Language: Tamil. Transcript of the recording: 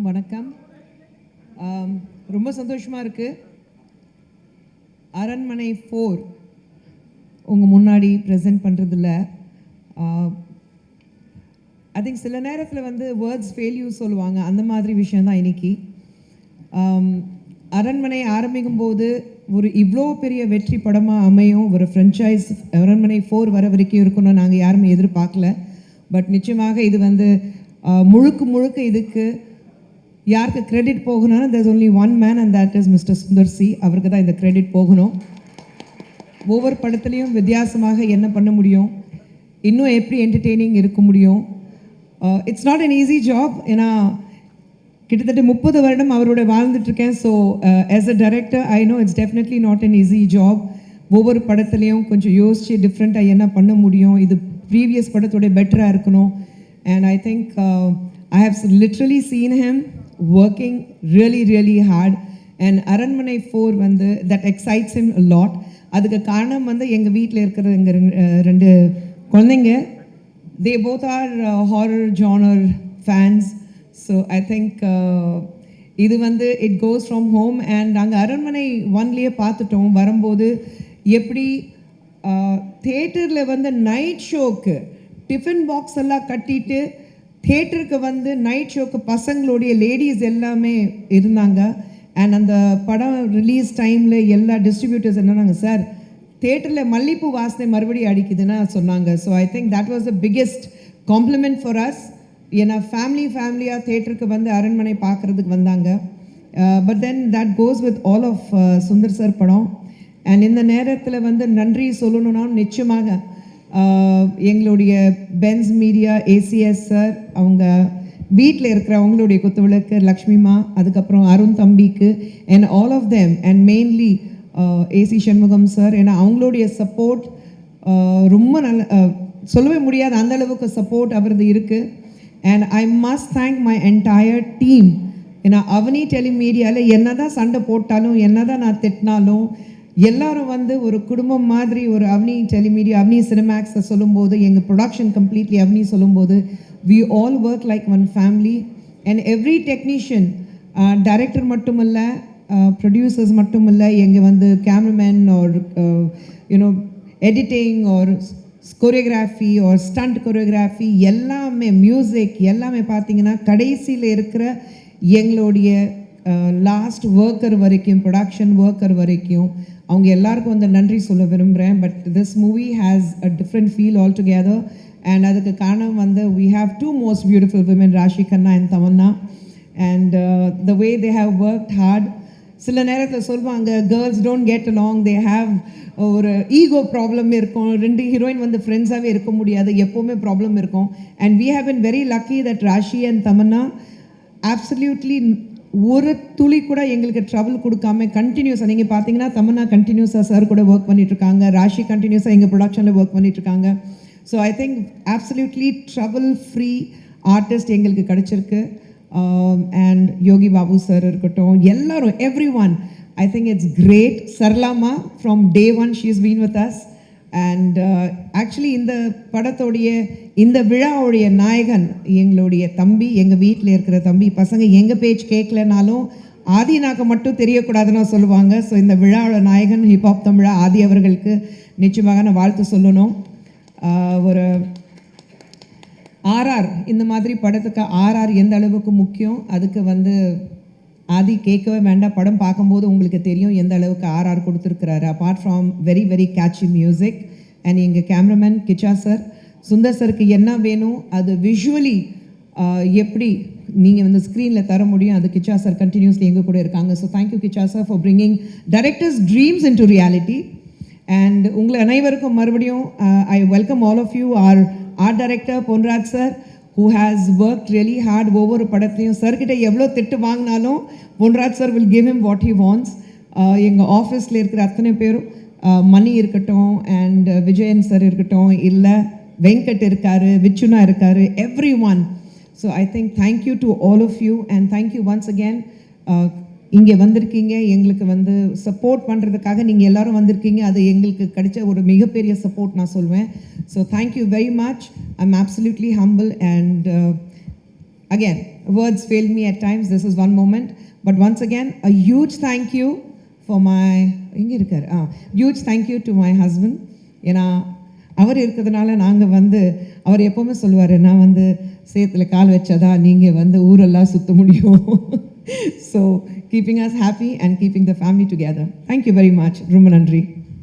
வணக்கம். ரொம்ப சந்தோஷமாக இருக்குது. அரண்மனை 4 உங்கள் முன்னாடி ப்ரெசென்ட் பண்ணுறதில்ல. ஐ திங்க் சில நேரத்தில் வந்து வேர்ட்ஸ் ஃபெயில்யூர் சொல்லுவாங்க, அந்த மாதிரி விஷயந்தான் இன்னைக்கு. அரண்மனை ஆரம்பிக்கும் போது ஒரு இவ்வளோ பெரிய வெற்றி படமாக அமையும், ஒரு ஃப்ரென்ச்சைஸ் அரண்மனை 4 வர வரைக்கும் இருக்கணும்னு நாங்கள் யாருமே எதிர்பார்க்கல. பட் நிச்சயமாக இது வந்து முழுக்க இதுக்கு யாருக்கு கிரெடிட் போகணும்னா there's only one man and that is Mr. Sundar C. அவருக்கு தான் இந்த கிரெடிட் போகணும். ஒவ்வொரு படத்துலையும் வித்தியாசமாக என்ன பண்ண முடியும், இன்னும் எப்படி என்டர்டெய்னிங் இருக்க முடியும். It's not an easy job. ஏன்னா கிட்டத்தட்ட 30 வருடம் அவரோட வாழ்ந்துட்டுருக்கேன். So as a director I know it's definitely not an easy job. ஒவ்வொரு படத்துலையும் கொஞ்சம் யோசித்து டிஃப்ரெண்ட்டாக என்ன பண்ண முடியும், இது ப்ரீவியஸ் படத்தோட பெட்டராக இருக்கணும். And I think I have literally seen him working really hard, and Aranmanai 4 வந்து that excites him a lot. அதுக்கு காரணம் வந்து எங்கள் வீட்டில் இருக்கிற எங்கள் ரெண்டு குழந்தைங்க, they both are horror genre fans. So I think இது வந்து it goes from home. and நாங்கள் அரண்மனை 1லேயே பார்த்துட்டோம். வரும்போது எப்படி தியேட்டரில் வந்து நைட் ஷோக்கு டிஃபன் பாக்ஸ் எல்லாம் கட்டிட்டு தியேட்டருக்கு வந்து நைட் ஷோக்கு பசங்களுடைய லேடிஸ் எல்லாமே இருந்தாங்க. அண்ட் அந்த படம் ரிலீஸ் டைமில் எல்லா டிஸ்ட்ரிபியூட்டர்ஸ் என்னன்னாங்க, சார் தியேட்டரில் மல்லிப்பூ வாசனை மறுபடியும் அடிக்குதுன்னு சொன்னாங்க. So I think that was the biggest compliment for us. ஏன்னா ஃபேமிலியாக தியேட்டருக்கு வந்து அரண்மனை பார்க்குறதுக்கு வந்தாங்க. But then that goes with all of Sundar sir படம். அண்ட் இந்த நேரத்தில் வந்து நன்றி சொல்லணும்னா நிச்சயமாக எங்களுடைய பென்ஸ் மீடியா ஏசிஎஸ் சார், அவங்க வீட்டில் இருக்கிற அவங்களுடைய குத்துவிளக்கு லக்ஷ்மிமா, அதுக்கப்புறம் அருண் தம்பிக்கு and all of them, and mainly AC Shanmugam sir. ஏன்னா அவங்களுடைய சப்போர்ட் ரொம்ப நல்ல, சொல்லவே முடியாது அந்த அளவுக்கு சப்போர்ட் அவரது இருக்குது. And I must thank my entire team. ஏன்னா அவனி டெலிமீடியாவில் என்ன தான் சண்டை போட்டாலும், என்ன தான் நான் திட்டினாலும், எல்லாரும் வந்து ஒரு குடும்பம் மாதிரி. ஒரு அவனி டெலிமீடியா, அவனி சினிமேக்ஸை சொல்லும்போது, எங்கள் ப்ரொடக்ஷன் கம்ப்ளீட்லி அவனி சொல்லும்போது, we all work like one family. and every technician, director மட்டும் இல்லை, ப்ரொடியூசர்ஸ் மட்டும் இல்லை, எங்கள் வந்து cameraman or you know editing or choreography or stunt choreography எல்லாமே, மியூசிக் எல்லாமே பார்த்தீங்கன்னா கடைசியில் இருக்கிற எங்களுடைய லாஸ்ட் ஒர்க்கர் வரைக்கும், ப்ரொடக்ஷன் ஒர்க்கர் வரைக்கும் அவங்க எல்லாருக்கும் வந்து நன்றி சொல்ல விரும்புகிறேன். But this movie has a different feel all together. And அதுக்கு காரணம் வந்து we have two most beautiful women, Raashi Kanna and Tamannaah. and the way they have worked hard. சில நேரத்தில் சொல்லுவாங்க girls don't get along, they have ஒரு ஈகோ ப்ராப்ளம் இருக்கும், ரெண்டு ஹீரோயின் வந்து ஃப்ரெண்ட்ஸாகவே இருக்க முடியாது, எப்போவுமே ப்ராப்ளம் இருக்கும். And we have been very lucky that Raashi and Tamannaah absolutely ஒரு துளி கூட எங்களுக்கு ட்ரபிள் கொடுக்காம கண்டினியூஸாக, நீங்கள் பார்த்தீங்கன்னா தமன்னா கண்டினியூஸாக சார் கூட ஒர்க் பண்ணிட்டுருக்காங்க, ராஷி கண்டினியூஸாக எங்கள் ப்ரொடக்ஷனில் ஒர்க் பண்ணிட்டுருக்காங்க. So I think absolutely trouble free artist எங்களுக்கு கிடச்சிருக்கு. அண்ட் யோகி பாபு சார் இருக்கட்டும், எல்லாரும், everyone, I think it's great. சர்லாமா from day 1 she is been with us. And actually இந்த படத்தோடைய இந்த விழாவுடைய நாயகன் எங்களுடைய தம்பி, எங்கள் வீட்டில் இருக்கிற தம்பி. பசங்க எங்கள் பேச்சு கேட்கலனாலும் ஆதினாக்க மட்டும் தெரியக்கூடாதுன்னு சொல்லுவாங்க. ஸோ இந்த விழாவோட நாயகன் ஹிப்ஹாப் தமிழா ஆதி அவர்களுக்கு நிச்சயமாக நான் வாழ்த்து சொல்லணும். ஒரு ஆர்ஆர், இந்த மாதிரி படத்துக்கு ஆர்ஆர் எந்த அளவுக்கு முக்கியம், அதுக்கு வந்து ஆதி கேட்கவே வேண்டாம், படம் பார்க்கும்போது உங்களுக்கு தெரியும் எந்த அளவுக்கு ஆர்ஆர் கொடுத்துருக்கிறாரு. Apart from very catchy music. And எங்கள் கேமராமேன் கிச்சா சார், சுந்தர் சருக்கு என்ன வேணும் அது விஷுவலி எப்படி நீங்கள் வந்து ஸ்க்ரீனில் தர முடியும், அது கிச்சா சார் கண்டினியூஸ்லி எங்கள் கூட இருக்காங்க. So thank you Kiccha sir for bringing directors dreams into reality. And உங்களை அனைவருக்கும் மறுபடியும் I welcome all of you. Art director Ponraj sir, who has worked really hard. ஒவ்வொரு படத்தையும் சார்கிட்ட எவ்வளோ திட்டு வாங்கினாலும் Ponraj sir will give him what he wants. எங்கள் ஆஃபீஸில் இருக்கிற அத்தனை பேரும், மணி இருக்கட்டும், அண்ட் விஜயன் சார் இருக்கட்டும், இல்லை வெங்கட் இருக்காரு, விச்சுனா இருக்காரு, everyone. So I think thank you to all of you. And thank you once again. இங்கே வந்திருக்கீங்க, எங்களுக்கு வந்து சப்போர்ட் பண்ணுறதுக்காக நீங்கள் எல்லோரும் வந்திருக்கீங்க. அது எங்களுக்கு கிடைச்ச ஒரு மிகப்பெரிய சப்போர்ட் நான் சொல்வேன். So thank you very much. I am absolutely humble. And again, words fail me at times. This is one moment. But once again, a huge thank you for my, huge thank you to my husband. ஏன்னா அவர் இருக்கிறதுனால நாங்கள் வந்து, அவர் எப்போவுமே சொல்லுவார், நான் வந்து சேத்துல கால் வச்சாதா நீங்கள் வந்து ஊரெல்லாம் சுற்ற முடியும். So keeping us happy and keeping the family together. Thank you very much. ரொம்ப நன்றி.